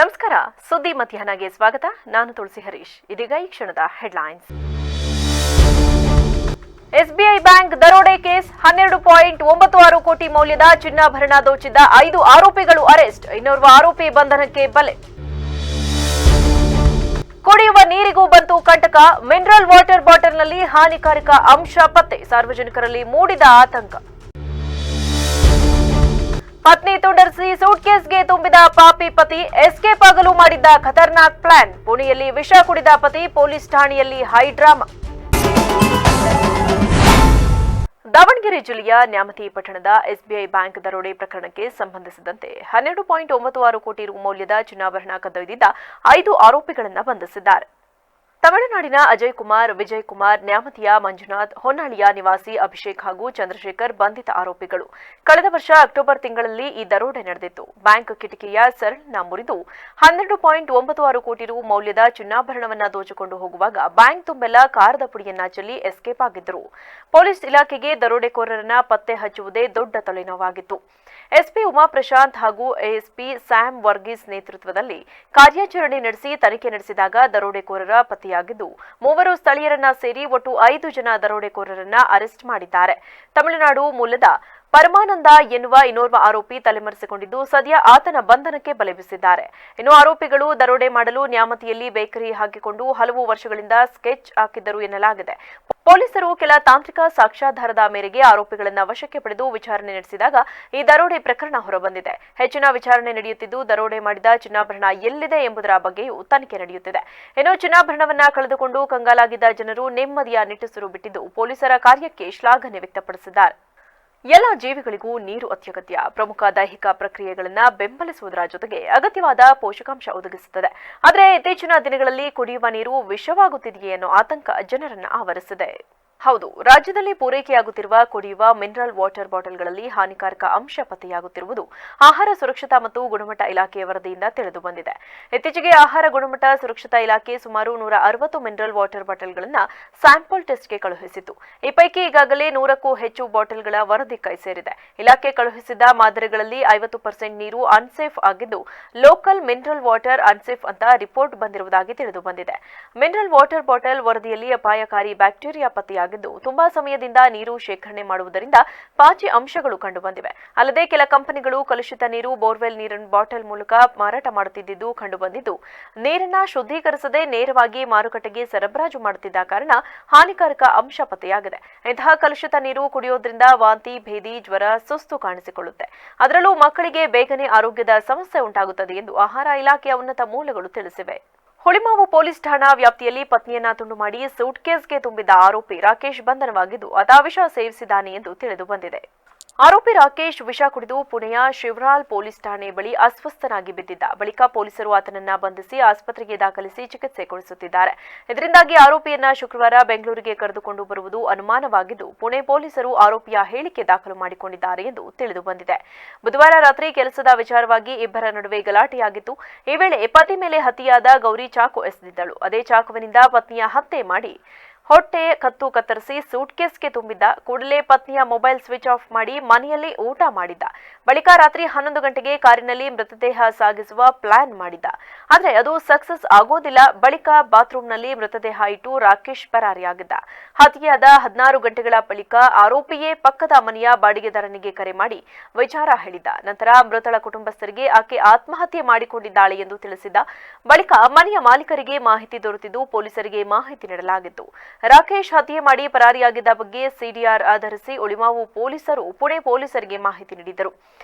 ನಮಸ್ಕಾರ. ಸುದ್ದಿ ಮಧ್ಯಾಹ್ನಗೆ ಸ್ವಾಗತ. ನಾನು ತುಳಸಿ ಹರೀಶ್. ಇದೀಗ ಈ ಕ್ಷಣದ ಹೆಡ್ಲೈನ್ಸ್. ಎಸ್ಬಿಐ ಬ್ಯಾಂಕ್ ದರೋಡೆ ಕೇಸ್ 12.96 ಕೋಟಿ ಮೌಲ್ಯದ ಚಿನ್ನಾಭರಣ ದೋಚಿದ್ದ 5 ಆರೋಪಿಗಳು ಅರೆಸ್ಟ್. ಇನ್ನೋರ್ವ ಆರೋಪಿ ಬಂಧನಕ್ಕೆ ಬಲೆ. ಕುಡಿಯುವ ನೀರಿಗೂ ಬಂತು ಕಂಟಕ. ಮಿನರಲ್ ವಾಟರ್ ಬಾಟಲ್ನಲ್ಲಿ ಹಾನಿಕಾರಕ ಅಂಶ ಪತ್ತೆ. ಸಾರ್ವಜನಿಕರಲ್ಲಿ ಮೂಡಿದ ಆತಂಕ. ಪತ್ನಿ ತುಂಡರಿಸಿ ಸೂಟ್ಕೇಸ್ಗೆ ತುಂಬಿದ ಪಾಪಿ ಪತಿ ಎಸ್ಕೇಪ್ ಆಗಲು ಮಾಡಿದ್ದ ಖತರ್ನಾಕ್ ಪ್ಲಾನ್. ಪುಣೆಯಲ್ಲಿ ವಿಷ ಕುಡಿದ ಪತಿ ಪೊಲೀಸ್ ಠಾಣೆಯಲ್ಲಿ ಹೈ ಡ್ರಾಮಾ. ದಾವಣಗೆರೆ ಜಿಲ್ಲೆಯ ನ್ಯಾಮತಿ ಪಟ್ಟಣದ ಎಸ್ಬಿಐ ಬ್ಯಾಂಕ್ ದರೋಡೆ ಪ್ರಕರಣಕ್ಕೆ ಸಂಬಂಧಿಸಿದಂತೆ 12.96 ಕೋಟಿ ರು ಮೌಲ್ಯದ ಚಿನ್ನಾಭರಣ ಕದ್ದೊಯ್ದಿದ್ದ 5 ಆರೋಪಿಗಳನ್ನು ಬಂಧಿಸಿದ್ದಾರೆ. ತಮಿಳುನಾಡಿನ ಅಜಯ್ ಕುಮಾರ್, ವಿಜಯ್ ಕುಮಾರ್, ನ್ಯಾಮತಿಯ ಮಂಜುನಾಥ್, ಹೊನ್ನಾಳಿಯ ನಿವಾಸಿ ಅಭಿಷೇಕ್ ಹಾಗೂ ಚಂದ್ರಶೇಖರ್ ಬಂಧಿತ ಆರೋಪಿಗಳು. ಕಳೆದ ವರ್ಷ ಅಕ್ಟೋಬರ್ ತಿಂಗಳಲ್ಲಿ ಈ ದರೋಡೆ ನಡೆದಿತ್ತು. ಬ್ಯಾಂಕ್ ಕಿಟಕಿಯ ಸರಳನ್ನ ಮುರಿದು 12.96 ಕೋಟಿ ರು ಮೌಲ್ಯದ ಚಿನ್ನಾಭರಣವನ್ನ ದೋಚಿಕೊಂಡು ಹೋಗುವಾಗ ಬ್ಯಾಂಕ್ ತುಂಬೆಲ್ಲ ಕಾರದ ಪುಡಿಯನ್ನ ಚೆಲ್ಲಿ ಎಸ್ಕೇಪ್ ಆಗಿದ್ದರು. ಪೊಲೀಸ್ ಇಲಾಖೆಗೆ ದರೋಡೆಕೋರರನ್ನ ಪತ್ತೆ ಹಚ್ಚುವುದೇ ದೊಡ್ಡ ತಲೆನೋವಾಗಿತ್ತು. ಎಸ್ಪಿ ಉಮಾ ಪ್ರಶಾಂತ್ ಹಾಗೂ ಎಎಸ್ಪಿ ಸ್ಯಾಮ್ ವರ್ಗೀಸ್ ನೇತೃತ್ವದಲ್ಲಿ ಕಾರ್ಯಾಚರಣೆ ನಡೆಸಿ ತನಿಖೆ ನಡೆಸಿದಾಗ ದರೋಡೆಕೋರರ ಪತ್ತೆಯಾಗಿದ್ದು, 3 ಸ್ಥಳೀಯರನ್ನ ಸೇರಿ ಒಟ್ಟು 5 ಜನ ದರೋಡೆಕೋರರನ್ನ ಅರೆಸ್ಟ್ ಮಾಡಿದ್ದಾರೆ. ತಮಿಳುನಾಡು ಮೂಲದ ಪರಮಾನಂದ ಎನ್ನುವ ಇನ್ನೋರ್ವ ಆರೋಪಿ ತಲೆಮರೆಸಿಕೊಂಡಿದ್ದು, ಸದ್ಯ ಆತನ ಬಂಧನಕ್ಕೆ ಬಲೆ ಬೀಸಿದ್ದಾರೆ. ಇನ್ನು ಆರೋಪಿಗಳು ದರೋಡೆ ಮಾಡಲು ನ್ಯಾಮತಿಯಲ್ಲಿ ಬೇಕರಿ ಹಾಕಿಕೊಂಡು ಹಲವು ವರ್ಷಗಳಿಂದ ಸ್ಕೆಚ್ ಹಾಕಿದ್ದರು ಎನ್ನಲಾಗಿದೆ. ಪೊಲೀಸರು ಕೆಲ ತಾಂತ್ರಿಕ ಸಾಕ್ಷ್ಯಾಧಾರದ ಮೇರೆಗೆ ಆರೋಪಿಗಳನ್ನು ವಶಕ್ಕೆ ಪಡೆದು ವಿಚಾರಣೆ ನಡೆಸಿದಾಗ ಈ ದರೋಡೆ ಪ್ರಕರಣ ಹೊರಬಂದಿದೆ. ಹೆಚ್ಚಿನ ವಿಚಾರಣೆ ನಡೆಯುತ್ತಿದ್ದು, ದರೋಡೆ ಮಾಡಿದ ಚಿನ್ನಾಭರಣ ಎಲ್ಲಿದೆ ಎಂಬುದರ ಬಗ್ಗೆಯೂ ತನಿಖೆ ನಡೆಯುತ್ತಿದೆ. ಇನ್ನು ಚಿನ್ನಾಭರಣವನ್ನ ಕಳೆದುಕೊಂಡು ಕಂಗಾಲಾಗಿದ್ದ ಜನರು ನೆಮ್ಮದಿಯ ನಿಟ್ಟುಸಿರು ಬಿಟ್ಟಿದ್ದು, ಪೊಲೀಸರ ಕಾರ್ಯಕ್ಕೆ ಶ್ಲಾಘನೆ ವ್ಯಕ್ತಪಡಿಸಿದ್ದಾರೆ. ಎಲ್ಲ ಜೀವಿಗಳಿಗೂ ನೀರು ಅತ್ಯಗತ್ಯ. ಪ್ರಮುಖ ದೈಹಿಕ ಪ್ರಕ್ರಿಯೆಗಳನ್ನು ಬೆಂಬಲಿಸುವುದರ ಜೊತೆಗೆ ಅಗತ್ಯವಾದ ಪೋಷಕಾಂಶ ಒದಗಿಸುತ್ತದೆ. ಆದರೆ ಇತ್ತೀಚಿನ ದಿನಗಳಲ್ಲಿ ಕುಡಿಯುವ ನೀರು ವಿಷವಾಗುತ್ತಿದೆಯೇ ಅನ್ನೋ ಆತಂಕ ಜನರನ್ನು ಆವರಿಸಿದೆ. ಹೌದು, ರಾಜ್ಯದಲ್ಲಿ ಪೂರೈಕೆಯಾಗುತ್ತಿರುವ ಕುಡಿಯುವ ಮಿನರಲ್ ವಾಟರ್ ಬಾಟಲ್ಗಳಲ್ಲಿ ಹಾನಿಕಾರಕ ಅಂಶ ಪತ್ತೆಯಾಗುತ್ತಿರುವುದು ಆಹಾರ ಸುರಕ್ಷತಾ ಮತ್ತು ಗುಣಮಟ್ಟ ಇಲಾಖೆಯ ವರದಿಯಿಂದ ತಿಳಿದು ಬಂದಿದೆ. ಇತ್ತೀಚೆಗೆ ಆಹಾರ ಗುಣಮಟ್ಟ ಸುರಕ್ಷತಾ ಇಲಾಖೆ ಸುಮಾರು 160 ಮಿನರಲ್ ವಾಟರ್ ಬಾಟಲ್ಗಳನ್ನು ಸ್ಯಾಂಪಲ್ ಟೆಸ್ಟ್ಗೆ ಕಳುಹಿಸಿತು. ಈ ಪೈಕಿ ಈಗಾಗಲೇ 100ಕ್ಕೂ ಹೆಚ್ಚು ಬಾಟಲ್ಗಳ ವರದಿ ಕೈ ಸೇರಿದೆ. ಇಲಾಖೆ ಕಳುಹಿಸಿದ ಮಾದರಿಗಳಲ್ಲಿ 50% ನೀರು ಅನ್ಸೇಫ್ ಆಗಿದ್ದು, ಲೋಕಲ್ ಮಿನರಲ್ ವಾಟರ್ ಅನ್ಸೇಫ್ ಅಂತ ರಿಪೋರ್ಟ್ ಬಂದಿರುವುದಾಗಿ ತಿಳಿದು ಬಂದಿದೆ. ಮಿನರಲ್ ವಾಟರ್ ಬಾಟಲ್ ವರದಿಯಲ್ಲಿ ಅಪಾಯಕಾರಿ ಬ್ಯಾಕ್ಟೀರಿಯಾ ಪತ್ತೆಯಾಗಿದ್ದು, ತುಂಬಾ ಸಮಯದಿಂದ ನೀರು ಶೇಖರಣೆ ಮಾಡುವುದರಿಂದ ಪಾಚಿ ಅಂಶಗಳು ಕಂಡುಬಂದಿವೆ. ಅಲ್ಲದೆ ಕೆಲ ಕಂಪನಿಗಳು ಕಲುಷಿತ ನೀರು, ಬೋರ್ವೆಲ್ ನೀರನ್ನು ಬಾಟಲ್ ಮೂಲಕ ಮಾರಾಟ ಮಾಡುತ್ತಿದ್ದುದು ಕಂಡುಬಂದಿದ್ದು, ನೀರನ್ನ ಶುದ್ಧೀಕರಿಸದೆ ನೇರವಾಗಿ ಮಾರುಕಟ್ಟೆಗೆ ಸರಬರಾಜು ಮಾಡುತ್ತಿದ್ದ ಕಾರಣ ಹಾನಿಕಾರಕ ಅಂಶ ಪತ್ತೆಯಾಗಿದೆ. ಇಂತಹ ಕಲುಷಿತ ನೀರು ಕುಡಿಯೋದ್ರಿಂದ ವಾಂತಿ, ಭೇದಿ, ಜ್ವರ, ಸುಸ್ತು ಕಾಣಿಸಿಕೊಳ್ಳುತ್ತೆ. ಅದರಲ್ಲೂ ಮಕ್ಕಳಿಗೆ ಬೇಗನೆ ಆರೋಗ್ಯದ ಸಮಸ್ಯೆ ಉಂಟಾಗುತ್ತದೆ ಎಂದು ಆಹಾರ ಇಲಾಖೆಯ ಉನ್ನತ ಮೂಲಗಳು ತಿಳಿಸಿವೆ. ಹುಳಿಮಾವು ಪೊಲೀಸ್ ಠಾಣಾ ವ್ಯಾಪ್ತಿಯಲ್ಲಿ ಪತ್ನಿಯನ್ನ ತುಂಡು ಮಾಡಿ ಸೂಟ್ಕೇಸ್ಗೆ ತುಂಬಿದ್ದ ಆರೋಪಿ ರಾಕೇಶ್ ಬಂಧನವಾಗಿದ್ದು, ಆತ ವಿಷ ಸೇವಿಸಿದ್ದಾನೆ ಎಂದು ತಿಳಿದು ಬಂದಿದೆ. ಆರೋಪಿ ರಾಕೇಶ್ ವಿಷ ಕುಡಿದು ಪುಣೆಯ ಶಿವರಾಲ್ ಪೊಲೀಸ್ ಠಾಣೆ ಬಳಿ ಅಸ್ವಸ್ಥನಾಗಿ ಬಿದ್ದಿದ್ದ. ಬಳಿಕ ಪೊಲೀಸರು ಆತನನ್ನ ಬಂಧಿಸಿ ಆಸ್ಪತ್ರೆಗೆ ದಾಖಲಿಸಿ ಚಿಕಿತ್ಸೆ ಕೊಡಿಸುತ್ತಿದ್ದಾರೆ. ಇದರಿಂದಾಗಿ ಆರೋಪಿಯನ್ನ ಶುಕ್ರವಾರ ಬೆಂಗಳೂರಿಗೆ ಕರೆದುಕೊಂಡು ಬರುವುದು ಅನುಮಾನವಾಗಿದ್ದು, ಪುಣೆ ಪೊಲೀಸರು ಆರೋಪಿಯ ಹೇಳಿಕೆ ದಾಖಲು ಮಾಡಿಕೊಂಡಿದ್ದಾರೆ ಎಂದು ತಿಳಿದು ಬಂದಿದೆ. ಬುಧವಾರ ರಾತ್ರಿ ಕೆಲಸದ ವಿಚಾರವಾಗಿ ಇಬ್ಬರ ನಡುವೆ ಗಲಾಟೆಯಾಗಿತ್ತು. ಈ ವೇಳೆ ಪತಿ ಮೇಲೆ ಹತ್ಯೆಯಾದ ಗೌರಿ ಚಾಕು ಎಸೆದಿದ್ದಳು. ಅದೇ ಚಾಕುವಿನಿಂದ ಪತ್ನಿಯ ಹತ್ಯೆ ಮಾಡಿ ಹೊಟ್ಟೆ ಕತ್ತು ಕತ್ತರಿಸಿ ಸೂಟ್ಕೇಸ್ಗೆ ತುಂಬಿದ್ದ. ಕೂಡಲೇ ಪತ್ನಿಯ ಮೊಬೈಲ್ ಸ್ವಿಚ್ ಆಫ್ ಮಾಡಿ ಮನೆಯಲ್ಲಿ ಊಟ ಮಾಡಿದ್ದ. ಬಳಿಕ ರಾತ್ರಿ 11 ಗಂಟೆಗೆ ಕಾರಿನಲ್ಲಿ ಮೃತದೇಹ ಸಾಗಿಸುವ ಪ್ಲಾನ್ ಮಾಡಿದ್ದ. ಆದರೆ ಅದು ಸಕ್ಸಸ್ ಆಗೋದಿಲ್ಲ. ಬಳಿಕ ಬಾತ್ರೂಮ್ನಲ್ಲಿ ಮೃತದೇಹ ಇಟ್ಟು ರಾಕೇಶ್ ಪರಾರಿಯಾಗಿದ್ದ. ಹತ್ಯೆಯಾದ 16 ಗಂಟೆಗಳ ಬಳಿಕ ಆರೋಪಿಯೇ ಪಕ್ಕದ ಮನೆಯ ಬಾಡಿಗೆದಾರನಿಗೆ ಕರೆ ಮಾಡಿ ವಿಚಾರ ಹೇಳಿದ್ದ. ನಂತರ ಮೃತಳ ಕುಟುಂಬಸ್ಥರಿಗೆ ಆಕೆ ಆತ್ಮಹತ್ಯೆ ಮಾಡಿಕೊಂಡಿದ್ದಾಳೆ ಎಂದು ತಿಳಿಸಿದ್ದ. ಬಳಿಕ ಮನೆಯ ಮಾಲೀಕರಿಗೆ ಮಾಹಿತಿ ದೊರೆತಿದ್ದು, ಪೊಲೀಸರಿಗೆ ಮಾಹಿತಿ ನೀಡಲಾಗಿತ್ತು. ರಾಕೇಶ್ ಹತ್ಯೆ ಮಾಡಿ ಪರಾರಿಯಾಗಿದ್ದ ಬಗ್ಗೆ ಸಿಡಿಆರ್ ಆಧರಿಸಿ ಹುಳಿಮಾವು ಪೊಲೀಸರು ಪುಣೆ ಪೊಲೀಸರಿಗೆ ಮಾಹಿತಿ ನೀಡಿದರು.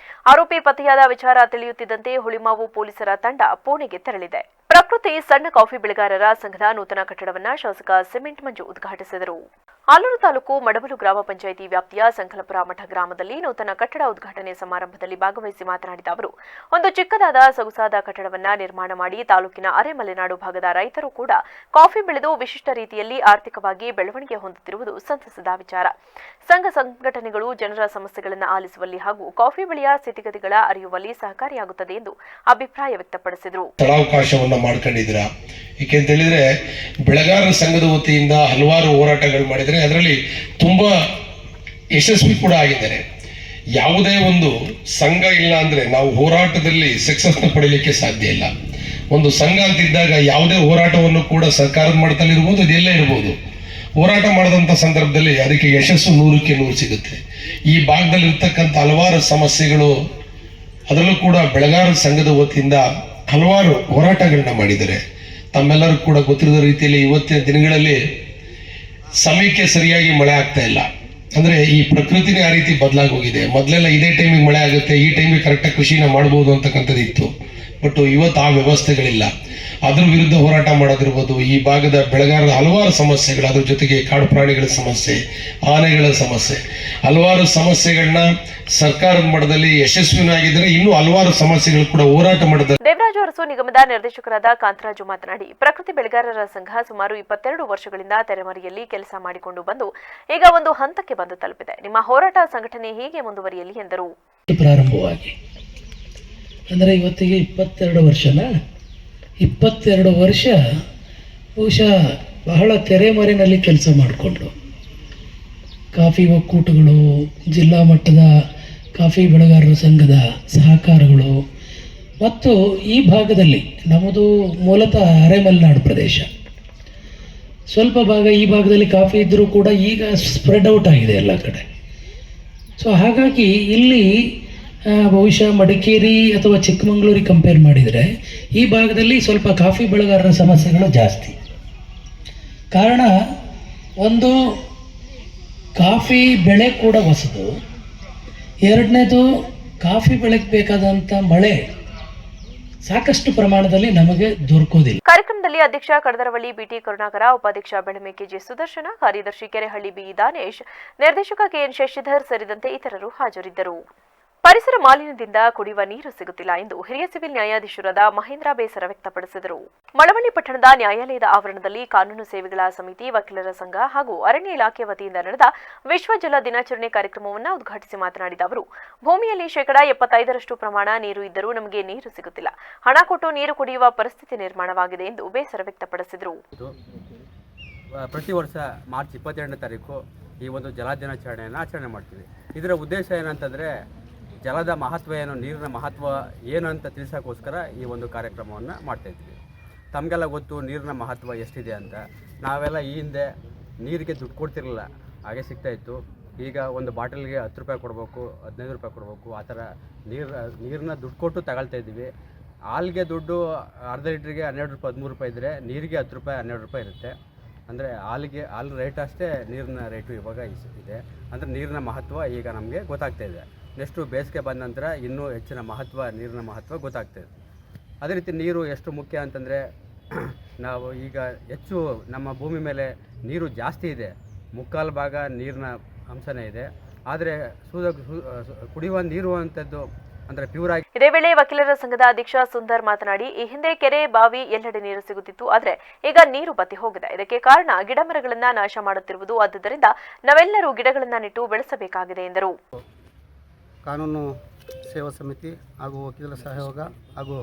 ಆರೋಪಿ ಪತ್ತೆಯಾದ ವಿಚಾರ ತಿಳಿಯುತ್ತಿದ್ದಂತೆ ಹುಳಿಮಾವು ಪೊಲೀಸರ ತಂಡ ಪುಣೆಗೆ ತೆರಳಿದೆ. ಪ್ರಕೃತಿ ಸಣ್ಣ ಕಾಫಿ ಬೆಳೆಗಾರರ ಸಂಘದ ನೂತನ ಕಟ್ಟಡವನ್ನು ಶಾಸಕ ಸಿಮೆಂಟ್ ಮಂಜು ಉದ್ಘಾಟಿಸಿದರು. ಆಲೂರು ತಾಲೂಕು ಮಡಬಲು ಗ್ರಾಮ ಪಂಚಾಯಿತಿ ವ್ಯಾಪ್ತಿಯ ಸಂಕಲಪುರ ಮಠ ಗ್ರಾಮದಲ್ಲಿ ನೂತನ ಕಟ್ಟಡ ಉದ್ಘಾಟನೆ ಸಮಾರಂಭದಲ್ಲಿ ಭಾಗವಹಿಸಿ ಮಾತನಾಡಿದ ಅವರು, ಒಂದು ಚಿಕ್ಕದಾದ ಸೊಗಸಾದ ಕಟ್ಟಡವನ್ನು ನಿರ್ಮಾಣ ಮಾಡಿ ತಾಲೂಕಿನ ಅರೆಮಲೆನಾಡು ಭಾಗದ ರೈತರು ಕೂಡ ಕಾಫಿ ಬೆಳೆದು ವಿಶಿಷ್ಟ ರೀತಿಯಲ್ಲಿ ಆರ್ಥಿಕವಾಗಿ ಬೆಳವಣಿಗೆ ಹೊಂದುತ್ತಿರುವುದು ಸಂತಸದ ವಿಚಾರ. ಸಂಘ ಸಂಘಟನೆಗಳು ಜನರ ಸಮಸ್ಯೆಗಳನ್ನು ಆಲಿಸುವಲ್ಲಿ ಹಾಗೂ ಕಾಫಿ ಬೆಳೆಯ ಸ್ಥಿತಿಗತಿಗಳ ಅರಿಯುವಲ್ಲಿ ಸಹಕಾರಿಯಾಗುತ್ತದೆ ಎಂದು ಅಭಿಪ್ರಾಯ ವ್ಯಕ್ತಪಡಿಸಿದರು. ಮಾಡ್ಕೊಂಡಿದ್ದೀರಾ ಏಕೆಂತ ಹೇಳಿದ್ರೆ ಬೆಳೆಗಾರರ ಸಂಘದ ವತಿಯಿಂದ ಹಲವಾರು ಹೋರಾಟಗಳು ಮಾಡಿದರೆ ಅದರಲ್ಲಿ ತುಂಬಾ ಯಶಸ್ವಿ ಕೂಡ ಆಗಿದ್ದಾರೆ. ಯಾವುದೇ ಒಂದು ಸಂಘ ಇಲ್ಲ ಅಂದ್ರೆ ನಾವು ಹೋರಾಟದಲ್ಲಿ ಸಕ್ಸಸ್ನ ಪಡೆಯಲಿಕ್ಕೆ ಸಾಧ್ಯ ಇಲ್ಲ. ಒಂದು ಸಂಘ ಅಂತಿದ್ದಾಗ ಯಾವುದೇ ಹೋರಾಟವನ್ನು ಕೂಡ ಸರ್ಕಾರದ ಮಟ್ಟದಲ್ಲಿ ಇರ್ಬೋದು, ಇದೆಲ್ಲ ಇರ್ಬೋದು. ಹೋರಾಟ ಮಾಡಿದಂಥ ಸಂದರ್ಭದಲ್ಲಿ ಅದಕ್ಕೆ ಯಶಸ್ಸು 100ಕ್ಕೆ 100 ಸಿಗುತ್ತೆ. ಈ ಭಾಗದಲ್ಲಿ ಇರ್ತಕ್ಕಂಥ ಹಲವಾರು ಸಮಸ್ಯೆಗಳು, ಅದರಲ್ಲೂ ಕೂಡ ಬೆಳೆಗಾರರ ಸಂಘದ ವತಿಯಿಂದ ಹಲವಾರು ಹೋರಾಟಗಳನ್ನ ಮಾಡಿದ್ದಾರೆ. ತಮ್ಮೆಲ್ಲರೂ ಕೂಡ ಗೊತ್ತಿರೋ ರೀತಿಯಲ್ಲಿ ಇವತ್ತಿನ ದಿನಗಳಲ್ಲಿ ಸಮಯಕ್ಕೆ ಸರಿಯಾಗಿ ಮಳೆ ಆಗ್ತಾ ಇಲ್ಲ. ಅಂದ್ರೆ ಈ ಪ್ರಕೃತಿನೇ ಆ ರೀತಿ ಬದಲಾಗಿ ಹೋಗಿದೆ. ಮೊದಲೆಲ್ಲ ಇದೇ ಟೈಮಿಗೆ ಮಳೆ ಆಗುತ್ತೆ, ಈ ಟೈಮಿಗೆ ಕರೆಕ್ಟಾಗಿ ಕೃಷಿನ ಮಾಡ್ಬೋದು ಅಂತಕ್ಕಂಥದ್ದು ಇತ್ತು. ಬಟ್ ಇವತ್ತು ಆ ವ್ಯವಸ್ಥೆಗಳಿಲ್ಲ. ಅದ್ರ ವಿರುದ್ಧ ಹೋರಾಟ ಮಾಡೋದಿರ್ಬೋದು, ಈ ಭಾಗದ ಬೆಳೆಗಾರರ ಹಲವಾರು ಸಮಸ್ಯೆಗಳು, ಅದ್ರ ಜೊತೆಗೆ ಕಾಡು ಪ್ರಾಣಿಗಳ ಸಮಸ್ಯೆ, ಆನೆಗಳ ಸಮಸ್ಯೆ, ಹಲವಾರು ಸಮಸ್ಯೆಗಳನ್ನ ಸರ್ಕಾರದ ಮಟ್ಟದಲ್ಲಿ ಯಶಸ್ವಿನಾಗಿದ್ದರೆ ಇನ್ನೂ ಹಲವಾರು ಸಮಸ್ಯೆಗಳು ಕೂಡ ಹೋರಾಟ ಮಾಡಿದ್ದಾರೆ. ದೇವರಾಜು ಅರಸು ನಿಗಮದ ನಿರ್ದೇಶಕರಾದ ಕಾಂತರಾಜು ಮಾತನಾಡಿ, ಪ್ರಕೃತಿ ಬೆಳೆಗಾರರ ಸಂಘ ಸುಮಾರು 22 ವರ್ಷಗಳಿಂದ ತೆರೆಮರೆಯಲ್ಲಿ ಕೆಲಸ ಮಾಡಿಕೊಂಡು ಬಂದು ಈಗ ಒಂದು ಹಂತಕ್ಕೆ ಬಂದು ತಲುಪಿದೆ. ನಿಮ್ಮ ಹೋರಾಟ ಸಂಘಟನೆ ಹೀಗೆ ಮುಂದುವರಿಯಲಿ ಎಂದರು. ಪ್ರಾರಂಭವಾಗಿ ಅಂದರೆ ಇವತ್ತಿಗೆ 22 ವರ್ಷ ಬಹುಶಃ ಬಹಳ ತೆರೆಮರೆಯಲ್ಲಿ ಕೆಲಸ ಮಾಡಿಕೊಂಡು ಕಾಫಿ ಒಕ್ಕೂಟಗಳು, ಜಿಲ್ಲಾ ಮಟ್ಟದ ಕಾಫಿ ಬೆಳೆಗಾರರ ಸಂಘದ ಸಹಕಾರಗಳು ಮತ್ತು ಈ ಭಾಗದಲ್ಲಿ ನಮ್ಮದು ಮೂಲತಃ ಅರೆಮಲೆನಾಡು ಪ್ರದೇಶ, ಸ್ವಲ್ಪ ಭಾಗ ಈ ಭಾಗದಲ್ಲಿ ಕಾಫಿ ಇದ್ದರೂ ಕೂಡ ಈಗ ಸ್ಪ್ರೆಡ್ ಔಟ್ ಆಗಿದೆ ಎಲ್ಲ ಕಡೆ. ಸೊ ಹಾಗಾಗಿ ಇಲ್ಲಿ ಬಹುಶಃ ಮಡಿಕೇರಿ ಅಥವಾ ಚಿಕ್ಕಮಗಳೂರಿಗೆ ಕಂಪೇರ್ ಮಾಡಿದರೆ ಈ ಭಾಗದಲ್ಲಿ ಸ್ವಲ್ಪ ಕಾಫಿ ಬೆಳೆಗಾರರ ಸಮಸ್ಯೆಗಳು ಜಾಸ್ತಿ. ಕಾರಣ ಒಂದು, ಕಾಫಿ ಬೆಳೆ ಕೂಡ ಹೊಸದು, ಎರಡನೇದು ಕಾಫಿ ಬೆಳೆಗೆ ಬೇಕಾದಂಥ ಮಳೆ ಸಾಕಷ್ಟು ಪ್ರಮಾಣದಲ್ಲಿ ನಮಗೆ ದೊರಕೋದಿಲ್ಲ. ಕಾರ್ಯಕ್ರಮದಲ್ಲಿ ಅಧ್ಯಕ್ಷ ಕಡದರವಳ್ಳಿ ಬಿಟಿ ಕರುಣಾಕರ, ಉಪಾಧ್ಯಕ್ಷ ಬೆಳಮೆಕೆ ಜೆ ಸುದರ್ಶನ, ಕಾರ್ಯದರ್ಶಿ ಕೆರೆಹಳ್ಳಿ ಬಿ ದಾನೇಶ್, ನಿರ್ದೇಶಕ ಕೆಎನ್ ಶಶಿಧರ್ ಸೇರಿದಂತೆ ಇತರರು ಹಾಜರಿದ್ದರು. ಪರಿಸರ ಮಾಲಿನ್ಯದಿಂದ ಕುಡಿಯುವ ನೀರು ಸಿಗುತ್ತಿಲ್ಲ ಎಂದು ಹಿರಿಯ ಸಿವಿಲ್ ನ್ಯಾಯಾಧೀಶರಾದ ಮಹೇಂದ್ರ ಬೇಸರ ವ್ಯಕ್ತಪಡಿಸಿದರು. ಮಳವಳ್ಳಿ ಪಟ್ಟಣದ ನ್ಯಾಯಾಲಯದ ಆವರಣದಲ್ಲಿ ಕಾನೂನು ಸೇವೆಗಳ ಸಮಿತಿ, ವಕೀಲರ ಸಂಘ ಹಾಗೂ ಅರಣ್ಯ ಇಲಾಖೆ ವತಿಯಿಂದ ನಡೆದ ವಿಶ್ವ ಜಲ ದಿನಾಚರಣೆ ಕಾರ್ಯಕ್ರಮವನ್ನು ಉದ್ಘಾಟಿಸಿ ಮಾತನಾಡಿದ ಅವರು, ಭೂಮಿಯಲ್ಲಿ 75% ಪ್ರಮಾಣ ನೀರು ಇದ್ದರೂ ನಮಗೆ ನೀರು ಸಿಗುತ್ತಿಲ್ಲ. ಹಣ ಕೊಟ್ಟು ನೀರು ಕುಡಿಯುವ ಪರಿಸ್ಥಿತಿ ನಿರ್ಮಾಣವಾಗಿದೆ ಎಂದು ಬೇಸರ ವ್ಯಕ್ತಪಡಿಸಿದರು. ಪ್ರತಿ ವರ್ಷ ಮಾರ್ಚ್ 22ನೇ ತಾರೀಕು ಈ ಒಂದು ಜಲ ದಿನಾಚರಣೆಯನ್ನು ಆಚರಣೆ ಮಾಡ್ತೀವಿ. ಇದರ ಉದ್ದೇಶ ಏನಂತಂದರೆ, ಜಲದ ಮಹತ್ವ ಏನು, ನೀರಿನ ಮಹತ್ವ ಏನು ಅಂತ ತಿಳಿಸೋಕ್ಕೋಸ್ಕರ ಈ ಒಂದು ಕಾರ್ಯಕ್ರಮವನ್ನು ಮಾಡ್ತಾಯಿದ್ವಿ. ತಮಗೆಲ್ಲ ಗೊತ್ತು ನೀರಿನ ಮಹತ್ವ ಎಷ್ಟಿದೆ ಅಂತ. ನಾವೆಲ್ಲ ಈ ಹಿಂದೆ ನೀರಿಗೆ ದುಡ್ಡು ಕೊಡ್ತಿರಲಿಲ್ಲ, ಹಾಗೆ ಸಿಗ್ತಾಯಿತ್ತು. ಈಗ ಒಂದು ಬಾಟಲ್ಗೆ 10 ರೂಪಾಯಿ ಕೊಡಬೇಕು, 15 ರೂಪಾಯಿ ಕೊಡಬೇಕು, ಆ ಥರ ನೀರನ್ನ ದುಡ್ಡು ಕೊಟ್ಟು ತಗೊಳ್ತಾ ಇದ್ದೀವಿ. ಹಾಲಿಗೆ ದುಡ್ಡು ಅರ್ಧ ಲೀಟ್ರಿಗೆ 12 ರೂಪಾಯಿ 13 ರೂಪಾಯಿ ಇದ್ದರೆ ನೀರಿಗೆ 10 ರೂಪಾಯಿ 12 ರೂಪಾಯಿ ಇರುತ್ತೆ. ಅಂದರೆ ಹಾಲು ರೇಟ್ ಅಷ್ಟೇ ನೀರಿನ ರೇಟು ಇವಾಗ ಇದೆ. ಅಂದರೆ ನೀರಿನ ಮಹತ್ವ ಈಗ ನಮಗೆ ಗೊತ್ತಾಗ್ತಾಯಿದೆ. ನೆಕ್ಸ್ಟು ಬೇಸಿಗೆ ಬಂದ ನಂತರ ಇನ್ನೂ ಹೆಚ್ಚಿನ ಮಹತ್ವ, ನೀರಿನ ಮಹತ್ವ ಗೊತ್ತಾಗ್ತಾಯಿದೆ. ಅದೇ ರೀತಿ ನೀರು ಎಷ್ಟು ಮುಖ್ಯ ಅಂತಂದರೆ, ನಾವು ಈಗ ಹೆಚ್ಚು ನಮ್ಮ ಭೂಮಿ ಮೇಲೆ ನೀರು ಜಾಸ್ತಿ ಇದೆ, 3/4 ಭಾಗ ನೀರಿನ ಅಂಶನೇ ಇದೆ. ಆದರೆ ಕುಡಿಯುವ ನೀರು ಅಂಥದ್ದು ಅಂದರೆ ಪ್ಯೂರ್ ಆಗಿ. ಇದೇ ವೇಳೆ ವಕೀಲರ ಸಂಘದ ಅಧ್ಯಕ್ಷ ಸುಂದರ್ ಮಾತನಾಡಿ, ಈ ಹಿಂದೆ ಕೆರೆ, ಬಾವಿ ಎಲ್ಲೆಡೆ ನೀರು ಸಿಗುತ್ತಿತ್ತು, ಆದರೆ ಈಗ ನೀರು ಬತ್ತಿ ಹೋಗಿದೆ. ಇದಕ್ಕೆ ಕಾರಣ ಗಿಡ ಮರಗಳನ್ನ ನಾಶ ಮಾಡುತ್ತಿರುವುದು. ಆದ್ದರಿಂದ ನಾವೆಲ್ಲರೂ ಗಿಡಗಳನ್ನ ನೆಟ್ಟು ಬೆಳೆಸಬೇಕಾಗಿದೆ ಎಂದರು. ಕಾನೂನು ಸೇವಾ ಸಮಿತಿ ಹಾಗೂ ವಕೀಲರ ಸಹಯೋಗ ಹಾಗೂ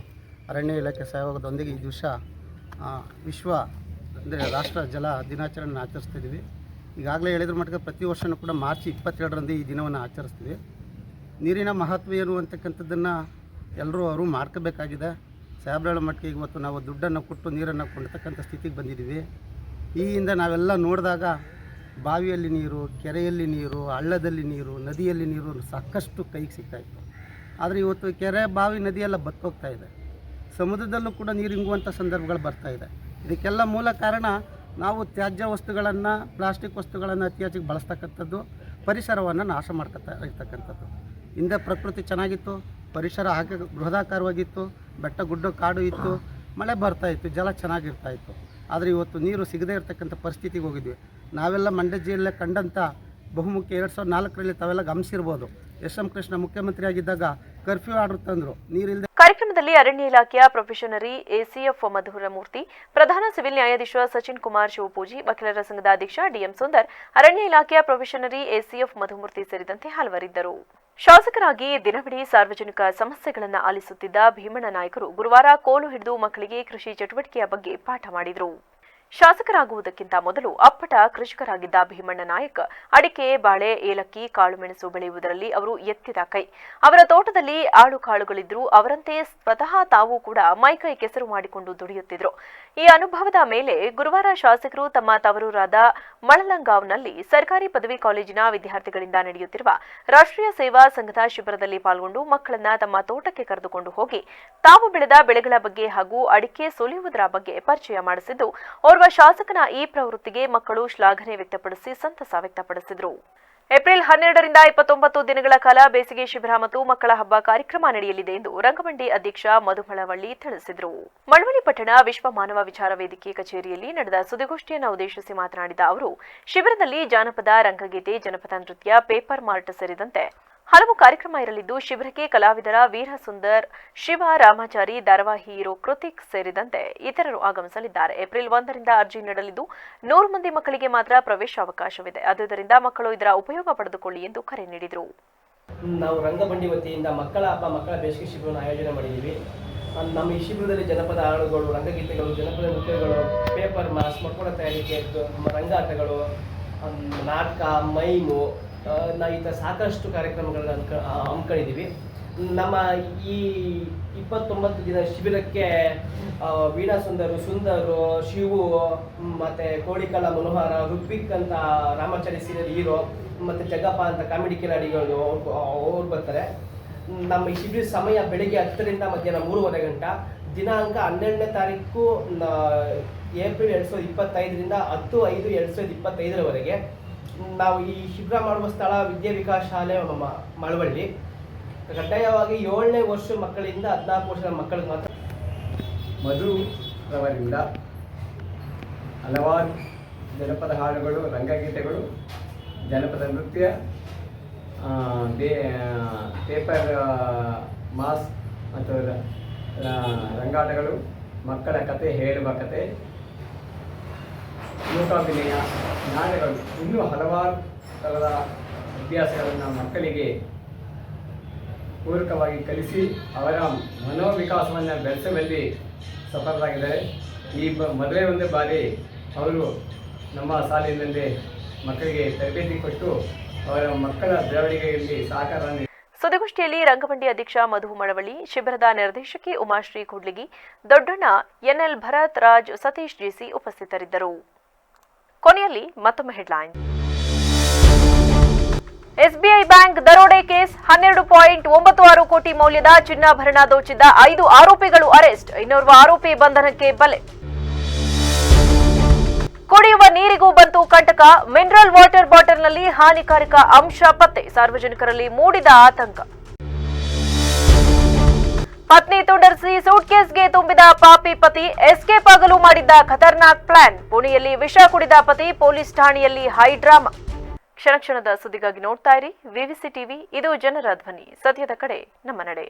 ಅರಣ್ಯ ಇಲಾಖೆ ಸಹಯೋಗದೊಂದಿಗೆ ಈ ದಿವಸ ವಿಶ್ವ ಅಂದರೆ ರಾಷ್ಟ್ರ ಜಲ ದಿನಾಚರಣೆಯನ್ನು ಆಚರಿಸ್ತಿದ್ದೀವಿ. ಈಗಾಗಲೇ ಹೇಳಿದ್ರ ಮಟ್ಟಿಗೆ ಪ್ರತಿ ವರ್ಷವೂ ಕೂಡ ಮಾರ್ಚ್ 22ರಂದು ಈ ದಿನವನ್ನು ಆಚರಿಸ್ತೀವಿ. ನೀರಿನ ಮಹತ್ವ ಏನು ಅಂತಕ್ಕಂಥದ್ದನ್ನು ಎಲ್ಲರೂ ಅವರು ಮಾಡ್ಕೋಬೇಕಾಗಿದೆ. ಸಾಹೇಬ್ರ ಮಟ್ಟಿಗೆ ಇವತ್ತು ನಾವು ದುಡ್ಡನ್ನು ಕೊಟ್ಟು ನೀರನ್ನು ಕೊಂಡ್ತಕ್ಕಂಥ ಸ್ಥಿತಿಗೆ ಬಂದಿದ್ದೀವಿ. ಈ ಹಿಂದೆ ನಾವೆಲ್ಲ ನೋಡಿದಾಗ ಬಾವಿಯಲ್ಲಿ ನೀರು, ಕೆರೆಯಲ್ಲಿ ನೀರು, ಹಳ್ಳದಲ್ಲಿ ನೀರು, ನದಿಯಲ್ಲಿ ನೀರು ಸಾಕಷ್ಟು ಕೈಗೆ ಸಿಗ್ತಾಯಿತ್ತು. ಆದರೆ ಇವತ್ತು ಕೆರೆ, ಬಾವಿ, ನದಿಯೆಲ್ಲ ಬತ್ತೋಗ್ತಾ ಇದೆ. ಸಮುದ್ರದಲ್ಲೂ ಕೂಡ ನೀರು ಇಂಗುವಂಥ ಸಂದರ್ಭಗಳು ಬರ್ತಾಯಿದೆ. ಇದಕ್ಕೆಲ್ಲ ಮೂಲ ಕಾರಣ ನಾವು ತ್ಯಾಜ್ಯ ವಸ್ತುಗಳನ್ನು, ಪ್ಲಾಸ್ಟಿಕ್ ವಸ್ತುಗಳನ್ನು ಅತಿ ಹೆಚ್ಚಿಗೆ ಬಳಸ್ತಕ್ಕಂಥದ್ದು, ಪರಿಸರವನ್ನು ನಾಶ ಮಾಡ್ಕೊತಾ ಇರ್ತಕ್ಕಂಥದ್ದು. ಹಿಂದೆ ಪ್ರಕೃತಿ ಚೆನ್ನಾಗಿತ್ತು, ಪರಿಸರ ಹಾಗೆ ಬೃಹದಾಕಾರವಾಗಿತ್ತು, ಬೆಟ್ಟ ಗುಡ್ಡ ಕಾಡು ಇತ್ತು, ಮಳೆ ಬರ್ತಾಯಿತ್ತು, ಜಲ ಚೆನ್ನಾಗಿರ್ತಾಯಿತ್ತು. ಆದರೆ ಇವತ್ತು ನೀರು ಸಿಗದೇ ಇರತಕ್ಕಂಥ ಪರಿಸ್ಥಿತಿಗೆ ಹೋಗಿದ್ವಿ. ನಾವೆಲ್ಲ ಮಂಡ್ಯ ಜಿಲ್ಲೆ ಕಂಡಂಥ ಬಹುಮುಖ್ಯ 2004ರಲ್ಲಿ ತಾವೆಲ್ಲ ಗಮನಿಸಿರ್ಬೋದು. ಎಸ್.ಎಂ. ಕೃಷ್ಣ ಮುಖ್ಯಮಂತ್ರಿ ಆಗಿದ್ದಾಗ ಕರ್ಫ್ಯೂ ಆರ್ಡರ್ ತಂದರು, ನೀರಿಲ್ಲದೆ. ಕಾರ್ಯಕ್ರಮದಲ್ಲಿ ಅರಣ್ಯ ಇಲಾಖೆಯ ಪ್ರೊಫೆಷನರಿ ಎಸಿಎಫ್ ಮಧುರಮೂರ್ತಿ, ಪ್ರಧಾನ ಸಿವಿಲ್ ನ್ಯಾಯಾಧೀಶ ಸಚಿನ್ ಕುಮಾರ್ ಶಿವಪೂಜಿ, ವಕೀಲರ ಸಂಘದ ಅಧ್ಯಕ್ಷ ಡಿಎಂ ಸುಂದರ್, ಅರಣ್ಯ ಇಲಾಖೆಯ ಪ್ರೊಫೆಷನರಿ ಎಸಿಎಫ್ ಮಧುಮೂರ್ತಿ ಸೇರಿದಂತೆ ಹಲವರಿದ್ದರು. ಶಾಸಕರಾಗಿ ದಿನವಿಡೀ ಸಾರ್ವಜನಿಕ ಸಮಸ್ಯೆಗಳನ್ನು ಆಲಿಸುತ್ತಿದ್ದ ಭೀಮಣ್ಣ ನಾಯಕರು ಗುರುವಾರ ಕೋಲು ಹಿಡಿದು ಮಕ್ಕಳಿಗೆ ಕೃಷಿ ಚಟುವಟಿಕೆಯ ಬಗ್ಗೆ ಪಾಠ ಮಾಡಿದರು. ಶಾಸಕರಾಗುವುದಕ್ಕಿಂತ ಮೊದಲು ಅಪ್ಪಟ ಕೃಷಿಕರಾಗಿದ್ದ ಭೀಮಣ್ಣ ನಾಯಕ್ ಅಡಿಕೆ, ಬಾಳೆ, ಏಲಕ್ಕಿ, ಕಾಳುಮೆಣಸು ಬೆಳೆಯುವುದರಲ್ಲಿ ಅವರು ಎತ್ತಿದ ಕೈ. ಅವರ ತೋಟದಲ್ಲಿ ಆಳುಕಾಳುಗಳಿದ್ರು. ಅವರಂತೆ ಸ್ವತಃ ತಾವು ಕೂಡ ಮೈಕೈ ಕೆಸರು ಮಾಡಿಕೊಂಡು ದುಡಿಯುತ್ತಿದ್ರು. ಈ ಅನುಭವದ ಮೇಲೆ ಗುರುವಾರ ಶಾಸಕರು ತಮ್ಮ ತವರೂರಾದ ಮಳಲಂಗಾವ್ನಲ್ಲಿ ಸರ್ಕಾರಿ ಪದವಿ ಕಾಲೇಜಿನ ವಿದ್ಯಾರ್ಥಿಗಳಿಂದ ನಡೆಯುತ್ತಿರುವ ರಾಷ್ಟ್ರೀಯ ಸೇವಾ ಸಂಘದ ಶಿಬಿರದಲ್ಲಿ ಪಾಲ್ಗೊಂಡು ಮಕ್ಕಳನ್ನ ತಮ್ಮ ತೋಟಕ್ಕೆ ಕರೆದುಕೊಂಡು ಹೋಗಿ ತಾವು ಬೆಳೆದ ಬೆಳೆಗಳ ಬಗ್ಗೆ ಹಾಗೂ ಅಡಿಕೆ ಸುಲಿಯುವುದರ ಬಗ್ಗೆ ಪರಿಚಯ ಮಾಡಿಸಿದ್ದು, ಓರ್ವ ಶಾಸಕನ ಈ ಪ್ರವೃತ್ತಿಗೆ ಮಕ್ಕಳು ಶ್ಲಾಘನೆ ವ್ಯಕ್ತಪಡಿಸಿ ಸಂತಸ ವ್ಯಕ್ತಪಡಿಸಿದರು. ಏಪ್ರಿಲ್ 12ರಿಂದ 29 ದಿನಗಳ ಕಾಲ ಬೇಸಿಗೆ ಶಿಬಿರ ಮತ್ತು ಮಕ್ಕಳ ಹಬ್ಬ ಕಾರ್ಯಕ್ರಮ ನಡೆಯಲಿದೆ ಎಂದು ರಂಗಮಂಡಿ ಅಧ್ಯಕ್ಷ ಮಧುಮಳವಳ್ಳಿ ತಿಳಿಸಿದರು. ಮಳವಳ್ಳಿ ಪಟ್ಟಣ ವಿಶ್ವ ಮಾನವ ವಿಚಾರ ವೇದಿಕೆ ಕಚೇರಿಯಲ್ಲಿ ನಡೆದ ಸುದ್ದಿಗೋಷ್ಠಿಯನ್ನು ಉದ್ದೇಶಿಸಿ ಮಾತನಾಡಿದ ಅವರು, ಶಿಬಿರದಲ್ಲಿ ಜಾನಪದ, ರಂಗಗೀತೆ, ಜನಪದ ನೃತ್ಯ, ಪೇಪರ್ ಮಾರ್ಟ್ ಸೇರಿದಂತೆ ಹಲವು ಕಾರ್ಯಕ್ರಮ ಇರಲಿದ್ದು, ಶಿಬಿರಕ್ಕೆ ಕಲಾವಿದರ ವೀರಸುಂದರ್, ಶಿವ, ರಾಮಾಚಾರಿ, ಧಾರಾವಾಹಿ ಹೀರೋ ಕೃತಿಕ್ ಸೇರಿದಂತೆ ಇತರರು ಆಗಮಿಸಲಿದ್ದಾರೆ. ಏಪ್ರಿಲ್ 1ರಿಂದ ಅರ್ಜಿ ನೀಡಲಿದ್ದು 100 ಮಂದಿ ಮಕ್ಕಳಿಗೆ ಮಾತ್ರ ಪ್ರವೇಶಾವಕಾಶವಿದೆ. ಆದ್ದರಿಂದ ಮಕ್ಕಳು ಇದರ ಉಪಯೋಗ ಪಡೆದುಕೊಳ್ಳಿ ಎಂದು ಕರೆ ನೀಡಿದರು. ನಾವು ರಂಗಮಂಡಿ ವತಿಯಿಂದ ಮಕ್ಕಳ ಹಬ್ಬ, ಮಕ್ಕಳ ಬೇಸಿಗೆ ಶಿಬಿರವನ್ನು ಆಯೋಜನೆ ಮಾಡಿದ್ದೀವಿ. ನಮ್ಮ ಈ ಶಿಬಿರದಲ್ಲಿ ಜನಪದ ಹಾಡುಗಳು, ರಂಗಗೀತೆಗಳು, ಜನಪದ ನೃತ್ಯಗಳು, ಪೇಪರ್ ಮಾಸ್, ಮಕ್ಕಳ ತಯಾರಿಕೆ, ರಂಗಾಟಗಳು, ನಾಟಕ, ಮೈಮು, ನಾವು ಈ ಥರ ಸಾಕಷ್ಟು ಕಾರ್ಯಕ್ರಮಗಳನ್ನು ಹಮ್ಮಿಕೊಂಡಿದ್ದೀವಿ. ನಮ್ಮ ಈ 29 ದಿನ ಶಿಬಿರಕ್ಕೆ ವೀಣಾ ಸುಂದರು, ಶಿವು, ಮತ್ತು ಕೋಡಿಕಲ ಮನೋಹರ, ಋತ್ವಿಕ್ ಅಂತ ರಾಮಾಚಾರಿ ಸೀರಿಯಲ್ ಹೀರೋ, ಮತ್ತು ಜಗ್ಗಪ್ಪ ಅಂತ ಕಾಮಿಡಿ ಕಿಲಾಡಿಗಳು ಅವ್ರು ಬರ್ತಾರೆ. ನಮ್ಮ ಈ ಶಿಬಿರ ಸಮಯ ಬೆಳಗ್ಗೆ 10ರಿಂದ ಮಧ್ಯಾಹ್ನ 3:15 ಗಂಟೆ. ದಿನಾಂಕ 12ನೇ ತಾರೀಕು ಏಪ್ರಿಲ್ 2025ರಿಂದ 10/5/2025ರವರೆಗೆ. ನಾವು ಈ ಶಿಬಿರ ಮಾಡುವ ಸ್ಥಳ ವಿದ್ಯಾ ವಿಕಾಸ ಶಾಲೆ ಮಳವಳ್ಳಿ. ಕಡ್ಡಾಯವಾಗಿ 7ನೇ ವರ್ಷ ಮಕ್ಕಳಿಂದ 14 ವರ್ಷದ ಮಕ್ಕಳಿಗೆ ಮಾತ್ರ. ಮಧುರವರಿಂದ ಹಲವಾರು ಜನಪದ ಹಾಡುಗಳು, ರಂಗಗೀತೆಗಳು, ಜನಪದ ನೃತ್ಯ, ಪೇಪರ್ ಮಾಸ್ ಮತ್ತು ರಂಗಾಟಗಳು, ಮಕ್ಕಳ ಕತೆ, ಹೇಳುವ ಕತೆ, ಲೋಕಾಭಿನಯ, ನಾಟಕಗಳು, ಇನ್ನೂ ಹಲವಾರು ಥರದ ಅಭ್ಯಾಸಗಳನ್ನು ಮಕ್ಕಳಿಗೆ ಪೂರಕವಾಗಿ ಕಲಿಸಿ ಅವರ ಮನೋವಿಕಾಸವನ್ನು ಬೆಳೆಸುವಲ್ಲಿ ಸಫಲರಾಗಿದ್ದಾರೆ. ಈ ಮೊದಲೇ ಒಂದು ಬಾರಿ ಅವರು ನಮ್ಮ ಶಾಲೆಯಲ್ಲಿ ಮಕ್ಕಳಿಗೆ ತರಬೇತಿ ಕೊಟ್ಟು ಅವರ ಮಕ್ಕಳ ಬೆಳವಣಿಗೆಯಲ್ಲಿ ಸಹಕಾರ. ಸುದ್ದಿಗೋಷ್ಠಿಯಲ್ಲಿ ರಂಗಮಂಡಿ ಅಧ್ಯಕ್ಷ ಮಧು ಮಳವಳ್ಳಿ, ಶಿಬಿರದ ನಿರ್ದೇಶಕಿ ಉಮಾಶ್ರೀ ಕೂಡ್ಲಿಗಿ, ದೊಡ್ಡಣ್ಣ, ಎನ್ಎಲ್ ಭರತ್ ರಾಜ್, ಸತೀಶ್ ಜೆಸಿ ಉಪಸ್ಥಿತರಿದ್ದರು. ಕೊನೆಯಲ್ಲಿ ಮತ್ತೊಮ್ಮೆ ಹೆಡ್ಲೈನ್. ಎಸ್ಬಿಐ ಬ್ಯಾಂಕ್ ದರೋಡೆ ಕೇಸ್, 12.96 ಕೋಟಿ ಮೌಲ್ಯದ ಚಿನ್ನಾಭರಣ ದೋಚಿದ್ದ 5 ಆರೋಪಿಗಳು ಅರೆಸ್ಟ್, ಇನ್ನೋರ್ವ ಆರೋಪಿ ಬಂಧನಕ್ಕೆ ಬಲೆ. ಕುಡಿಯುವ ನೀರಿಗೂ ಬಂತು ಕಂಟಕ, ಮಿನರಲ್ ವಾಟರ್ ಬಾಟಲ್ನಲ್ಲಿ ಹಾನಿಕಾರಕ ಅಂಶ ಪತ್ತೆ, ಸಾರ್ವಜನಿಕರಲ್ಲಿ ಮೂಡಿದ ಆತಂಕ. ಪತ್ನಿ ತುಂಡರಿಸಿ ಸೂಟ್ಕೇಸ್ಗೆ ತುಂಬಿದ ಪಾಪಿ ಪತಿ, ಎಸ್ಕೇಪ್ ಆಗಲು ಮಾಡಿದ್ದ ಖತರ್ನಾಕ್ ಪ್ಲಾನ್, ಪುಣೆಯಲ್ಲಿ ವಿಷ ಕುಡಿದ ಪತಿ, ಪೊಲೀಸ್ ಠಾಣೆಯಲ್ಲಿ ಹೈ ಡ್ರಾಮಾ. ಕ್ಷಣ ಕ್ಷಣದ ಸುದ್ದಿಗಾಗಿ ನೋಡ್ತಾ ಇರಿ ವಿವಿಸಿ ಟಿವಿ, ಇದು ಜನರ ಧ್ವನಿ, ಸತ್ಯದ ಕಡೆ ನಮ್ಮ ನಡೆ.